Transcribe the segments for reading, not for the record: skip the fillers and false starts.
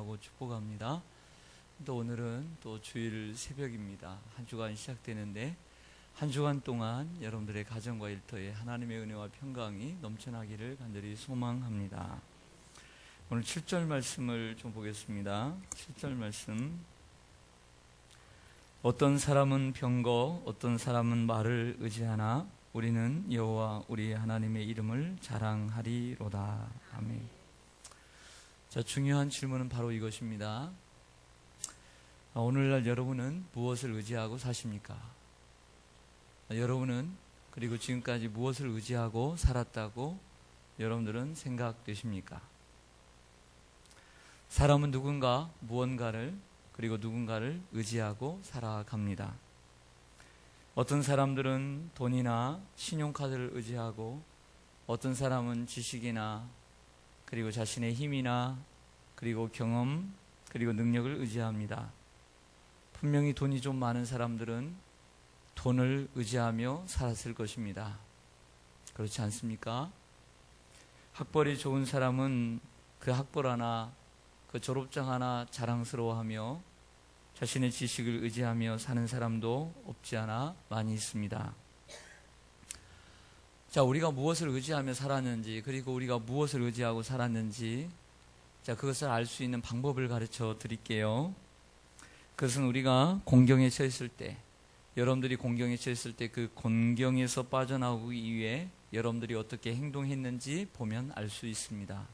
기원하고 축복합니다. 또 오늘은 또 주일 새벽입니다. 한 주간 시작되는데 한 주간 동안 여러분들의 가정과 일터에 하나님의 은혜와 평강이 넘쳐나기를 간절히 소망합니다. 오늘 7절 말씀을 좀 보겠습니다. 7절 말씀. 어떤 사람은 병거, 어떤 사람은 말을 의지하나 우리는 여호와 우리 하나님의 이름을 자랑하리로다. 아멘. 자, 중요한 질문은 바로 이것입니다. 오늘날 여러분은 무엇을 의지하고 사십니까? 여러분은 그리고 지금까지 무엇을 의지하고 살았다고 여러분들은 생각되십니까? 사람은 누군가 무언가를 그리고 누군가를 의지하고 살아갑니다. 어떤 사람들은 돈이나 신용카드를 의지하고 어떤 사람은 지식이나 그리고 자신의 힘이나 그리고 경험 그리고 능력을 의지합니다. 분명히 돈이 좀 많은 사람들은 돈을 의지하며 살았을 것입니다. 그렇지 않습니까? 학벌이 좋은 사람은 그 학벌 하나, 그 졸업장 하나 자랑스러워하며 자신의 지식을 의지하며 사는 사람도 없지 않아 많이 있습니다. 자, 우리가 무엇을 의지하며 살았는지, 그리고 우리가 무엇을 의지하고 살았는지, 자, 그것을 알 수 있는 방법을 가르쳐 드릴게요. 그것은 우리가 곤경에 처했을 때, 여러분들이 곤경에 처했을 때 그 곤경에서 빠져나오기 위해 여러분들이 어떻게 행동했는지 보면 알 수 있습니다.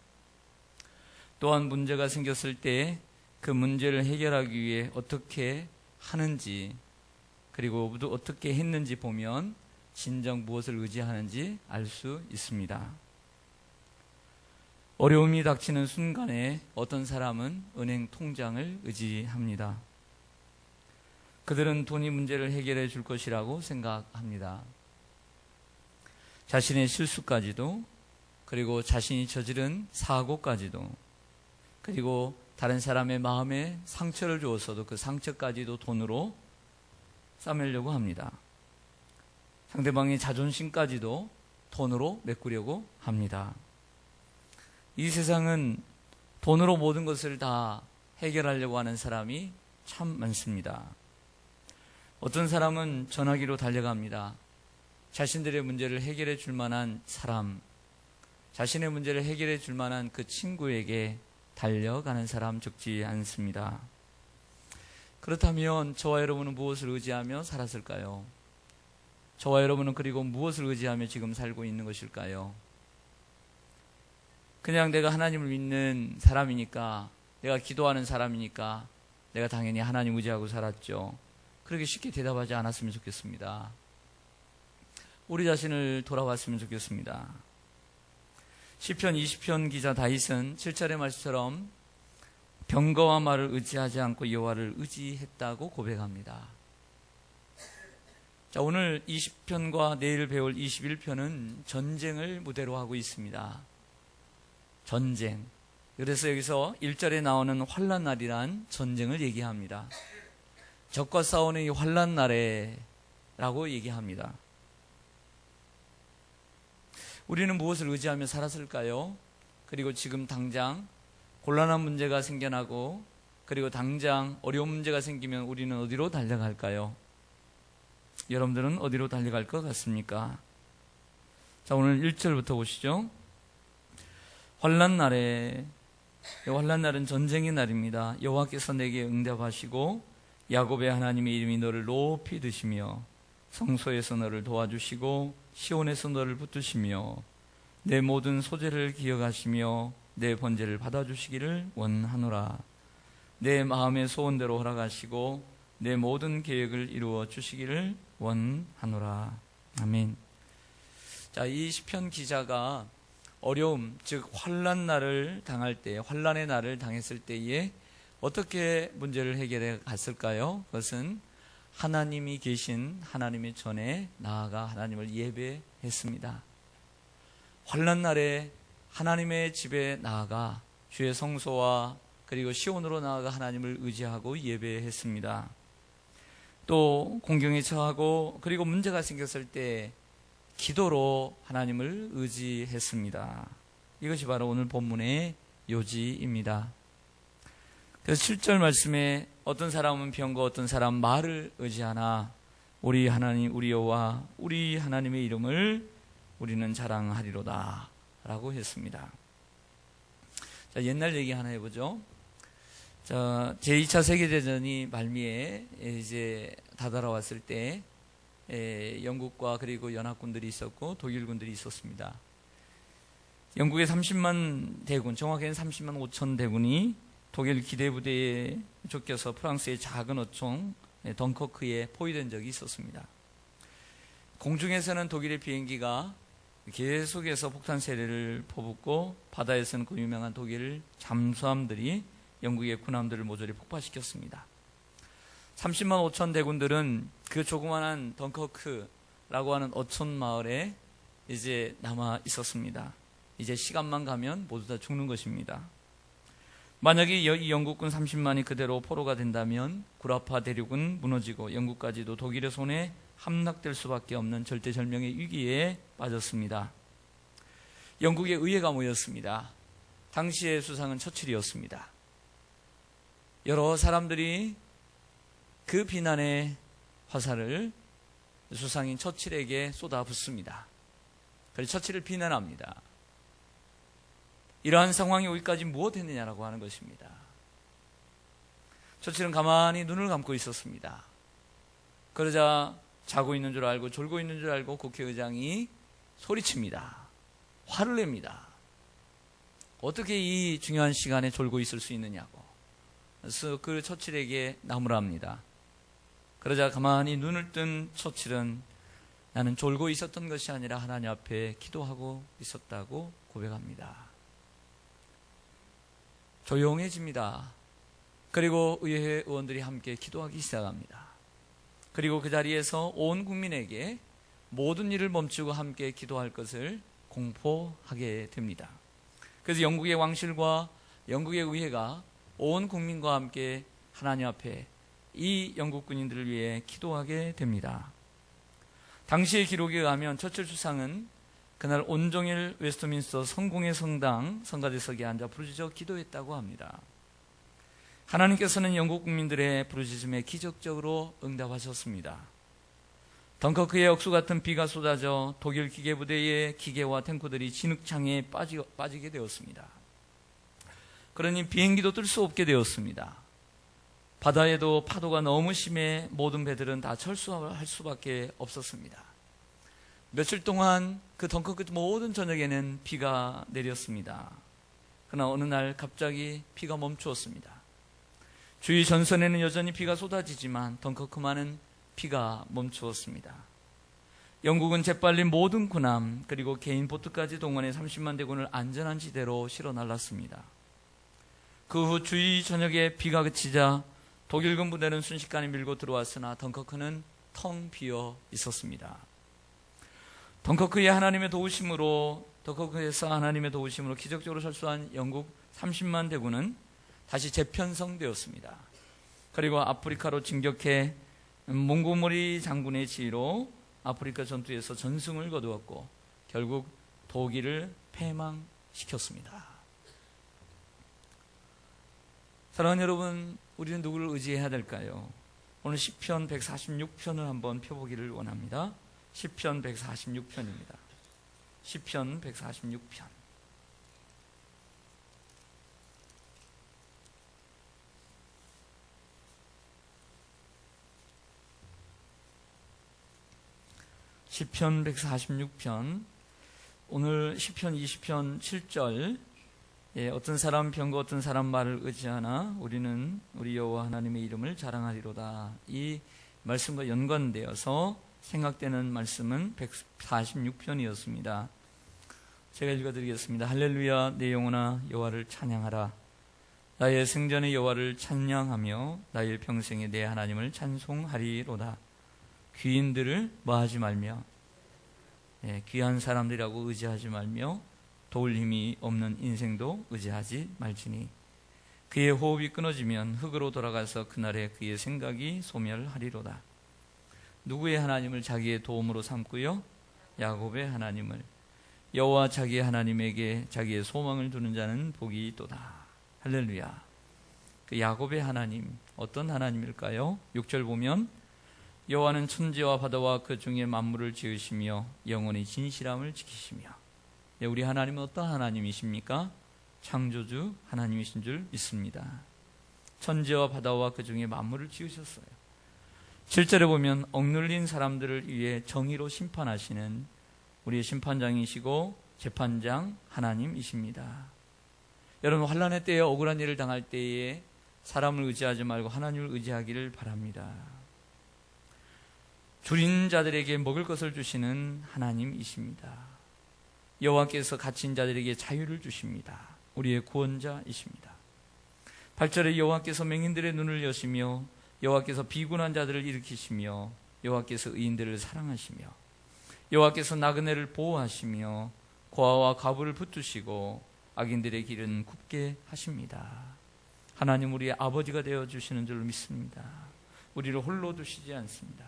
또한 문제가 생겼을 때 그 문제를 해결하기 위해 어떻게 하는지, 그리고 어떻게 했는지 보면 진정 무엇을 의지하는지 알 수 있습니다. 어려움이 닥치는 순간에 어떤 사람은 은행 통장을 의지합니다. 그들은 돈이 문제를 해결해 줄 것이라고 생각합니다. 자신의 실수까지도, 그리고 자신이 저지른 사고까지도, 그리고 다른 사람의 마음에 상처를 주었어도 그 상처까지도 돈으로 싸매려고 합니다. 상대방의 자존심까지도 돈으로 메꾸려고 합니다. 이 세상은 돈으로 모든 것을 다 해결하려고 하는 사람이 참 많습니다. 어떤 사람은 전화기로 달려갑니다. 자신들의 문제를 해결해 줄 만한 사람, 자신의 문제를 해결해 줄 만한 그 친구에게 달려가는 사람 적지 않습니다. 그렇다면 저와 여러분은 무엇을 의지하며 살았을까요? 저와 여러분은 그리고 무엇을 의지하며 지금 살고 있는 것일까요? 그냥 내가 하나님을 믿는 사람이니까, 내가 기도하는 사람이니까 내가 당연히 하나님 의지하고 살았죠. 그렇게 쉽게 대답하지 않았으면 좋겠습니다. 우리 자신을 돌아봤으면 좋겠습니다. 시편 20편 기자 다윗은 7절의 말씀처럼 병거와 말을 의지하지 않고 여호와를 의지했다고 고백합니다. 자, 오늘 20편과 내일 배울 21편은 전쟁을 무대로 하고 있습니다. 전쟁. 그래서 여기서 1절에 나오는 환난날이란 전쟁을 얘기합니다. 적과 싸우는 이 환난날에라고 얘기합니다. 우리는 무엇을 의지하며 살았을까요? 그리고 지금 당장 곤란한 문제가 생겨나고, 그리고 당장 어려운 문제가 생기면 우리는 어디로 달려갈까요? 여러분들은 어디로 달려갈 것 같습니까? 자, 오늘 1절부터 보시죠. 환난날에, 환난날은 전쟁의 날입니다. 여호와께서 내게 응답하시고 야곱의 하나님의 이름이 너를 높이 드시며 성소에서 너를 도와주시고 시온에서 너를 붙드시며 내 모든 소재를 기억하시며 내 번제를 받아주시기를 원하노라. 내 마음의 소원대로 허락하시고 내 모든 계획을 이루어 주시기를 원하노라. 아멘. 자, 이 시편 기자가 어려움, 즉 환난날을 당할 때, 환난의 날을 당했을 때에 어떻게 문제를 해결해 갔을까요? 그것은 하나님이 계신 하나님의 전에 나아가 하나님을 예배했습니다. 환난날에 하나님의 집에 나아가 주의 성소와 그리고 시온으로 나아가 하나님을 의지하고 예배했습니다. 또 공경에 처하고 그리고 문제가 생겼을 때 기도로 하나님을 의지했습니다. 이것이 바로 오늘 본문의 요지입니다. 그래서 7절 말씀에 어떤 사람은 병과 어떤 사람 말을 의지하나 우리 하나님 우리 여호와 우리 하나님의 이름을 우리는 자랑하리로다 라고 했습니다. 자, 옛날 얘기 하나 해보죠. 자, 제2차 세계대전이 말미에 이제 다다라왔을 때 영국과 그리고 연합군들이 있었고 독일군들이 있었습니다. 영국의 30만 대군, 정확히는 30만 5천 대군이 독일 기대부대에 쫓겨서 프랑스의 작은 어촌 덩커크에 포위된 적이 있었습니다. 공중에서는 독일의 비행기가 계속해서 폭탄 세례를 퍼붓고 바다에서는 그 유명한 독일 잠수함들이 영국의 군함들을 모조리 폭파시켰습니다. 30만 5천 대군들은 그 조그만한 덩커크라고 하는 어촌 마을에 이제 남아 있었습니다. 이제 시간만 가면 모두 다 죽는 것입니다. 만약에 이 영국군 30만이 그대로 포로가 된다면 구라파 대륙은 무너지고 영국까지도 독일의 손에 함락될 수밖에 없는 절대절명의 위기에 빠졌습니다. 영국의 의회가 모였습니다. 당시의 수상은 처칠이었습니다. 여러 사람들이 그 비난의 화살을 수상인 처칠에게 쏟아붓습니다. 그래서 처칠을 비난합니다. 이러한 상황이 오기까지 무엇 했느냐라고 하는 것입니다. 처칠은 가만히 눈을 감고 있었습니다. 그러자 자고 있는 줄 알고 졸고 있는 줄 알고 국회의장이 소리칩니다. 화를 냅니다. 어떻게 이 중요한 시간에 졸고 있을 수 있느냐고. 그래서 그 처칠에게 나무랍니다. 그러자 가만히 눈을 뜬 처칠은 나는 졸고 있었던 것이 아니라 하나님 앞에 기도하고 있었다고 고백합니다. 조용해집니다. 그리고 의회 의원들이 함께 기도하기 시작합니다. 그리고 그 자리에서 온 국민에게 모든 일을 멈추고 함께 기도할 것을 공포하게 됩니다. 그래서 영국의 왕실과 영국의 의회가 온 국민과 함께 하나님 앞에 이 영국 군인들을 위해 기도하게 됩니다. 당시의 기록에 의하면 처칠 수상은 그날 온종일 웨스트민스터 성공의 성당 성가대석에 앉아 부르짖어 기도했다고 합니다. 하나님께서는 영국 국민들의 부르짖음에 기적적으로 응답하셨습니다. 덩커크의 억수 같은 비가 쏟아져 독일 기계부대의 기계와 탱크들이 진흙창에 빠지게 되었습니다. 그러니 비행기도 뜰 수 없게 되었습니다. 바다에도 파도가 너무 심해 모든 배들은 다 철수할 수밖에 없었습니다. 며칠 동안 그 덩커크 모든 저녁에는 비가 내렸습니다. 그러나 어느 날 갑자기 비가 멈추었습니다. 주위 전선에는 여전히 비가 쏟아지지만 덩커크만은 비가 멈추었습니다. 영국은 재빨리 모든 군함 그리고 개인 보트까지 동원해 30만 대군을 안전한 지대로 실어 날랐습니다. 그 후 주위 저녁에 비가 그치자 독일군 부대는 순식간에 밀고 들어왔으나 덩커크는 텅 비어 있었습니다. 덩커크에서 하나님의 도우심으로 기적적으로 철수한 영국 30만 대군은 다시 재편성되었습니다. 그리고 아프리카로 진격해 몽고모리 장군의 지휘로 아프리카 전투에서 전승을 거두었고 결국 독일을 패망시켰습니다. 사랑하는 여러분, 우리는 누구를 의지해야 될까요? 오늘 시편 146편을 한번 펴보기를 원합니다. 시편 146편입니다. 시편 146편. 시편 146편. 오늘 시편 20편 7절. 어떤 사람 병과 어떤 사람 말을 의지하나 우리는 우리 여호와 하나님의 이름을 자랑하리로다. 이 말씀과 연관되어서 생각되는 말씀은 146편이었습니다. 제가 읽어드리겠습니다. 할렐루야, 내 영혼아 여호와를 찬양하라. 나의 생전의 여호와를 찬양하며 나의 평생에 내 하나님을 찬송하리로다. 귀인들을 뭐하지 말며 귀한 사람들이라고 의지하지 말며 도울 힘이 없는 인생도 의지하지 말지니 그의 호흡이 끊어지면 흙으로 돌아가서 그날에 그의 생각이 소멸하리로다. 누구의 하나님을 자기의 도움으로 삼고요? 야곱의 하나님을. 여호와 자기의 하나님에게 자기의 소망을 두는 자는 복이 있도다. 할렐루야. 그 야곱의 하나님, 어떤 하나님일까요? 6절 보면 여호와는 천지와 바다와 그 중에 만물을 지으시며 영원히 진실함을 지키시며. 우리 하나님은 어떤 하나님이십니까? 창조주 하나님이신 줄 믿습니다. 천지와 바다와 그 중에 만물을 지으셨어요. 7절에 보면 억눌린 사람들을 위해 정의로 심판하시는 우리의 심판장이시고 재판장 하나님이십니다. 여러분, 환난의 때에 억울한 일을 당할 때에 사람을 의지하지 말고 하나님을 의지하기를 바랍니다. 줄인 자들에게 먹을 것을 주시는 하나님이십니다. 여호와께서 갇힌 자들에게 자유를 주십니다. 우리의 구원자이십니다. 8절에 여호와께서 맹인들의 눈을 여시며 여호와께서 비굴한 자들을 일으키시며 여호와께서 의인들을 사랑하시며 여호와께서 나그네를 보호하시며 고아와 과부를 붙드시고 악인들의 길은 굽게 하십니다. 하나님 우리의 아버지가 되어주시는 줄 믿습니다. 우리를 홀로 두시지 않습니다.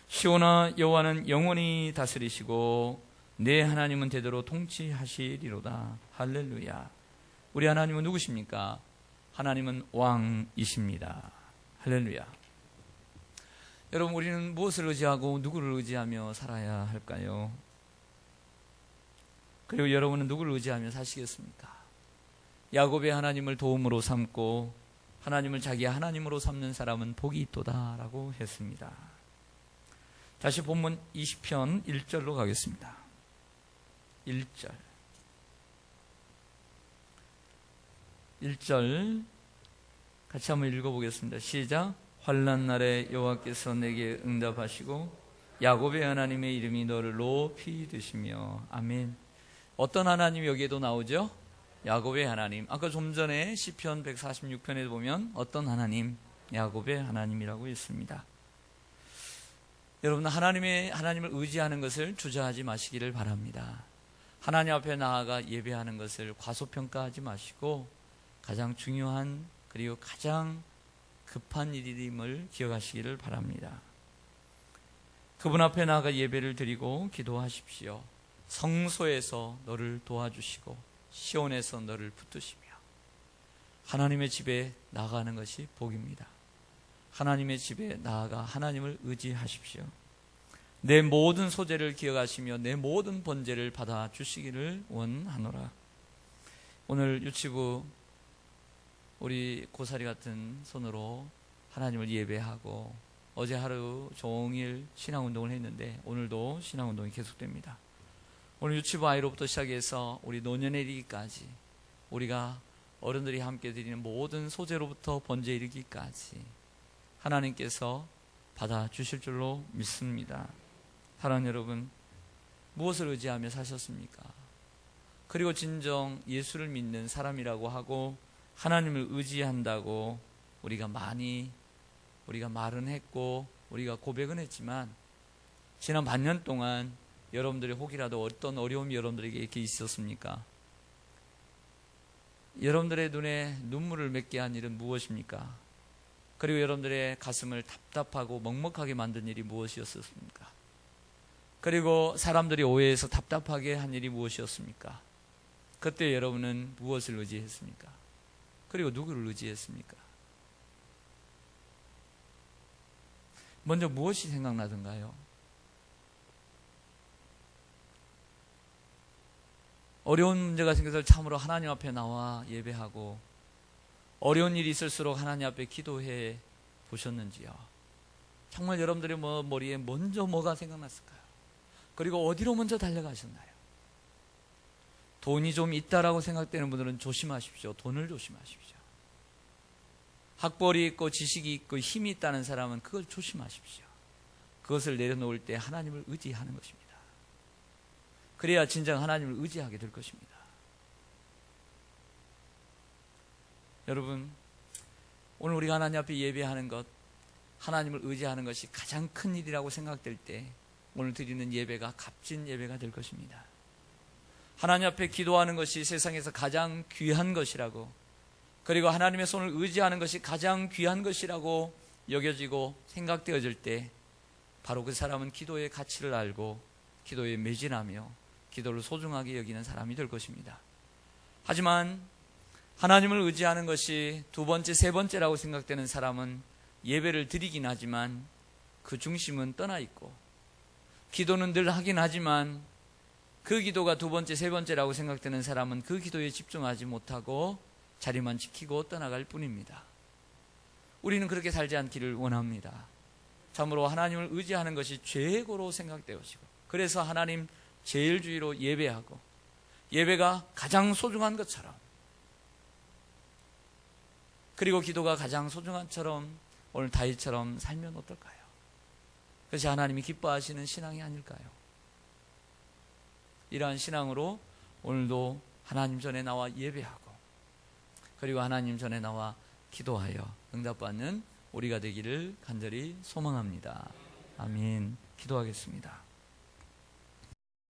시온아, 여호와는 영원히 다스리시고 내 하나님은 대대로 통치하시리로다. 할렐루야. 우리 하나님은 누구십니까? 하나님은 왕이십니다. 할렐루야. 여러분, 우리는 무엇을 의지하고 누구를 의지하며 살아야 할까요? 그리고 여러분은 누구를 의지하며 사시겠습니까? 야곱의 하나님을 도움으로 삼고 하나님을 자기의 하나님으로 삼는 사람은 복이 있도다 라고 했습니다. 다시 본문 20편 1절로 가겠습니다. 1절 같이 한번 읽어보겠습니다. 시작. 환난 날에 여호와께서 내게 응답하시고 야곱의 하나님의 이름이 너를 높이 드시며. 아멘. 어떤 하나님이 여기에도 나오죠? 야곱의 하나님. 아까 좀 전에 시편 146편에 보면 어떤 하나님? 야곱의 하나님이라고 했습니다. 여러분, 하나님을 의지하는 것을 주저하지 마시기를 바랍니다. 하나님 앞에 나아가 예배하는 것을 과소평가하지 마시고 가장 중요한 그리고 가장 급한 일임을 기억하시기를 바랍니다. 그분 앞에 나아가 예배를 드리고 기도하십시오. 성소에서 너를 도와주시고 시온에서 너를 붙드시며. 하나님의 집에 나아가는 것이 복입니다. 하나님의 집에 나아가 하나님을 의지하십시오. 내 모든 소재를 기억하시며 내 모든 번제를 받아주시기를 원하노라. 오늘 유치부 우리 고사리 같은 손으로 하나님을 예배하고 어제 하루 종일 신앙운동을 했는데 오늘도 신앙운동이 계속됩니다. 오늘 유치부 아이로부터 시작해서 우리 노년에 이르기까지 우리가 어른들이 함께 드리는 모든 소재로부터 번제 이르기까지 하나님께서 받아주실 줄로 믿습니다. 사랑하는 여러분, 무엇을 의지하며 사셨습니까? 그리고 진정 예수를 믿는 사람이라고 하고 하나님을 의지한다고 우리가 말은 했고 우리가 고백은 했지만 지난 반년 동안 여러분들의 혹이라도 어떤 어려움이 여러분들에게 이렇게 있었습니까? 여러분들의 눈에 눈물을 맺게 한 일은 무엇입니까? 그리고 여러분들의 가슴을 답답하고 먹먹하게 만든 일이 무엇이었습니까? 그리고 사람들이 오해해서 답답하게 한 일이 무엇이었습니까? 그때 여러분은 무엇을 의지했습니까? 그리고 누구를 의지했습니까? 먼저 무엇이 생각나던가요? 어려운 문제가 생겨서 참으로 하나님 앞에 나와 예배하고 어려운 일이 있을수록 하나님 앞에 기도해 보셨는지요? 정말 여러분들의 머리에 먼저 뭐가 생각났을까요? 그리고 어디로 먼저 달려가셨나요? 돈이 좀 있다라고 생각되는 분들은 조심하십시오. 돈을 조심하십시오. 학벌이 있고 지식이 있고 힘이 있다는 사람은 그걸 조심하십시오. 그것을 내려놓을 때 하나님을 의지하는 것입니다. 그래야 진정 하나님을 의지하게 될 것입니다. 여러분, 오늘 우리가 하나님 앞에 예배하는 것, 하나님을 의지하는 것이 가장 큰 일이라고 생각될 때 오늘 드리는 예배가 값진 예배가 될 것입니다. 하나님 앞에 기도하는 것이 세상에서 가장 귀한 것이라고, 그리고 하나님의 손을 의지하는 것이 가장 귀한 것이라고 여겨지고 생각되어질 때 바로 그 사람은 기도의 가치를 알고 기도에 매진하며 기도를 소중하게 여기는 사람이 될 것입니다. 하지만 하나님을 의지하는 것이 두 번째, 세 번째라고 생각되는 사람은 예배를 드리긴 하지만 그 중심은 떠나 있고, 기도는 늘 하긴 하지만 그 기도가 두 번째, 세 번째라고 생각되는 사람은 그 기도에 집중하지 못하고 자리만 지키고 떠나갈 뿐입니다. 우리는 그렇게 살지 않기를 원합니다. 참으로 하나님을 의지하는 것이 최고로 생각되어지고, 그래서 하나님 제일주의로 예배하고, 예배가 가장 소중한 것처럼, 그리고 기도가 가장 소중한처럼 오늘 다윗처럼 살면 어떨까요? 그것이 하나님이 기뻐하시는 신앙이 아닐까요? 이러한 신앙으로 오늘도 하나님 전에 나와 예배하고, 그리고 하나님 전에 나와 기도하여 응답받는 우리가 되기를 간절히 소망합니다. 아멘. 기도하겠습니다.